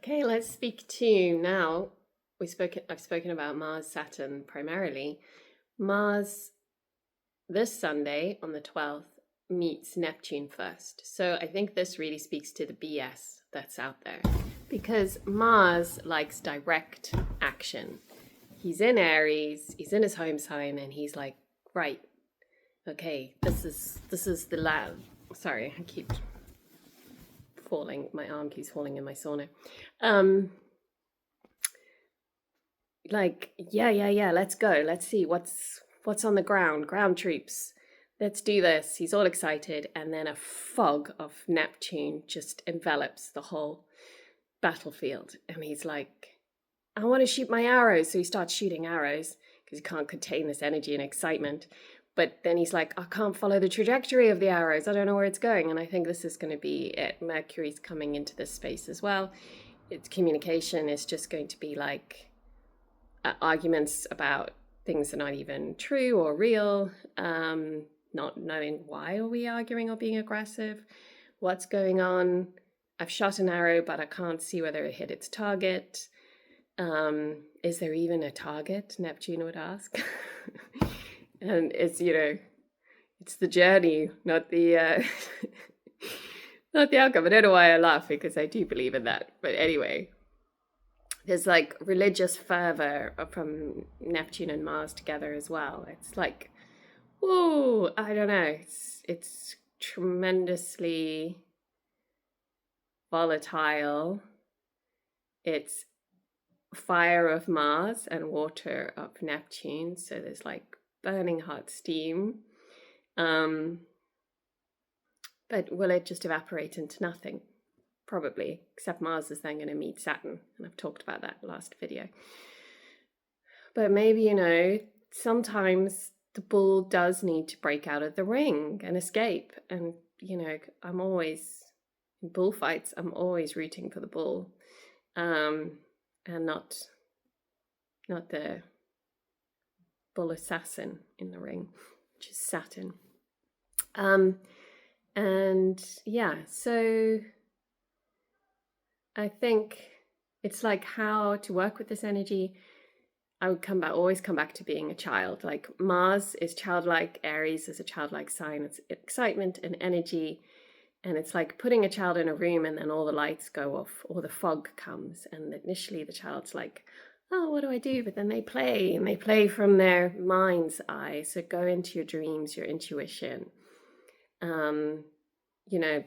Okay, let's speak to now. I've spoken about Mars, Saturn primarily. Mars this Sunday on the 12th meets Neptune first. So I think this really speaks to the BS that's out there because Mars likes direct action. He's in Aries, he's in his home sign, and he's like, right, okay, this is the lab. Sorry, I keep falling. My arm keeps falling in my sauna. Yeah, let's go. Let's see what's on the ground troops. Let's do this. He's all excited, and then a fog of Neptune just envelops the whole battlefield. And he's like, I want to shoot my arrows. So he starts shooting arrows because he can't contain this energy and excitement. But then he's like, I can't follow the trajectory of the arrows. I don't know where it's going. And I think this is going to be it. Mercury's coming into this space as well. Its communication is just going to be like arguments about things that are not even true or real, not knowing why are we arguing or being aggressive, what's going on. I've shot an arrow, but I can't see whether it hit its target. Is there even a target? Neptune would ask. And it's, it's the journey, not the not the outcome. I don't know why I laugh, because I do believe in that. But anyway, there's like religious fervor from Neptune and Mars together as well. It's like, whoa, I don't know. It's tremendously volatile. It's fire of Mars and water of Neptune. So there's like burning hot steam. But will it just evaporate into nothing? Probably, except Mars is then going to meet Saturn. And I've talked about that last video. But maybe, sometimes the bull does need to break out of the ring and escape. And, I'm always, in bullfights, I'm always rooting for the bull. And not the bull assassin in the ring, which is Saturn. And yeah, so I think it's like how to work with this energy. I would always come back to being a child. Like Mars is childlike, Aries is a childlike sign. It's excitement and energy. And it's like putting a child in a room and then all the lights go off or the fog comes. And initially the child's like, oh, what do I do? But then they play, and they play from their mind's eye. So go into your dreams, your intuition,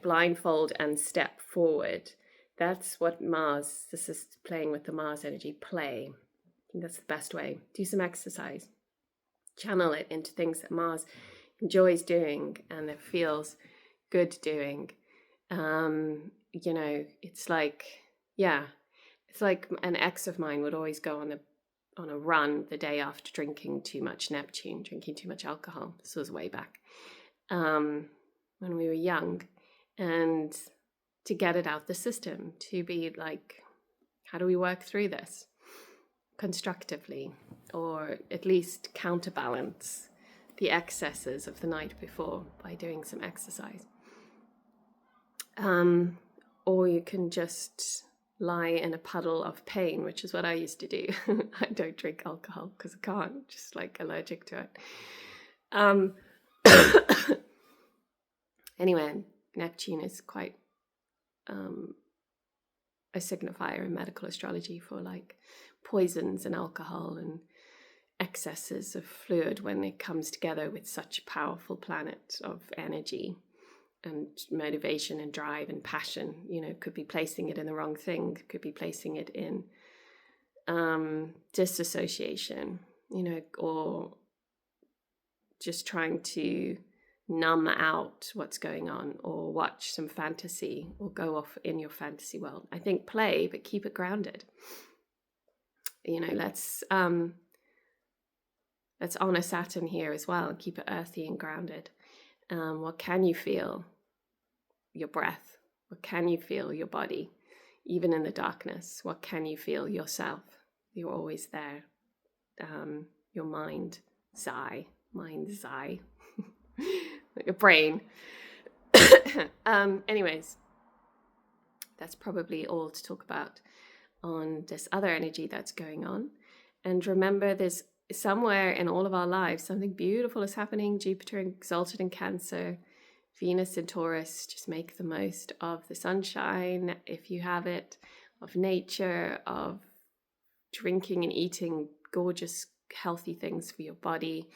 blindfold and step forward. That's what this is playing with the Mars energy, play. I think that's the best way. Do some exercise. Channel it into things that Mars enjoys doing and that feels good doing. It's like, it's like an ex of mine would always go on a run the day after drinking too much Neptune, drinking too much alcohol. This was way back when we were young, and to get it out the system, to be like, how do we work through this constructively, or at least counterbalance the excesses of the night before by doing some exercise. Or you can just lie in a puddle of pain, which is what I used to do. I don't drink alcohol because I can't, just like allergic to it. Anyway, Neptune is quite a signifier in medical astrology for like poisons and alcohol and excesses of fluid when it comes together with such a powerful planet of energy and motivation and drive and passion. Could be placing it in the wrong thing, could be placing it in disassociation, or just trying to numb out what's going on, or watch some fantasy, or go off in your fantasy world. I think play, but keep it grounded. Let's honor Saturn here as well and keep it earthy and grounded. What can you feel? Your breath. What can you feel? Your body. Even in the darkness, what can you feel? Yourself. You're always there. Your mind's eye. Your brain. Anyways, That's probably all to talk about on this other energy that's going on. And remember, there's somewhere in all of our lives, something beautiful is happening. Jupiter exalted in Cancer, Venus in Taurus. Just make the most of the sunshine, if you have it, of nature, of drinking and eating gorgeous, healthy things for your body,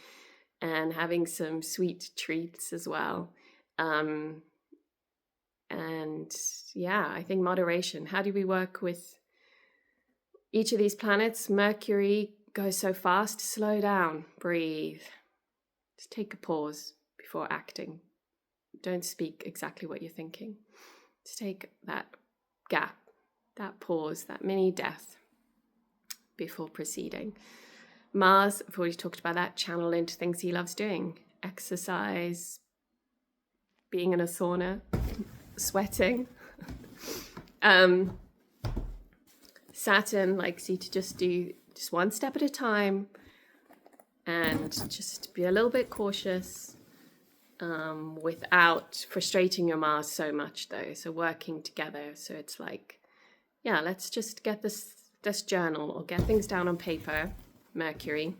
and having some sweet treats as well. And yeah, I think moderation. How do we work with each of these planets? Mercury goes so fast. Slow down, breathe. Just take a pause before acting. Don't speak exactly what you're thinking. Just take that gap, that pause, that mini death before proceeding. Mars, I've already talked about that, channel into things he loves doing. Exercise, being in a sauna, sweating. Saturn likes you to just do just one step at a time and just be a little bit cautious, without frustrating your Mars so much though. So working together. So it's like, yeah, let's just get this journal or get things down on paper, Mercury.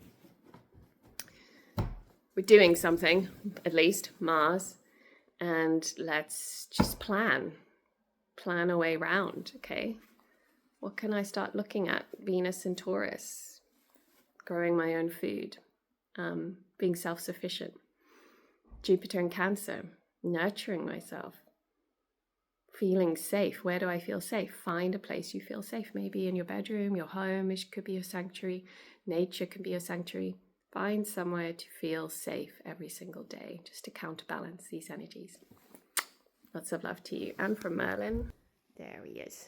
We're doing something, at least, Mars. And let's just plan a way round, okay? What can I start looking at? Venus and Taurus, growing my own food, being self-sufficient. Jupiter and Cancer, nurturing myself, feeling safe. Where do I feel safe? Find a place you feel safe. Maybe in your bedroom, your home, it could be your sanctuary. Nature can be your sanctuary. Find somewhere to feel safe every single day, just to counterbalance these energies. Lots of love to you. And from Merlin, there he is.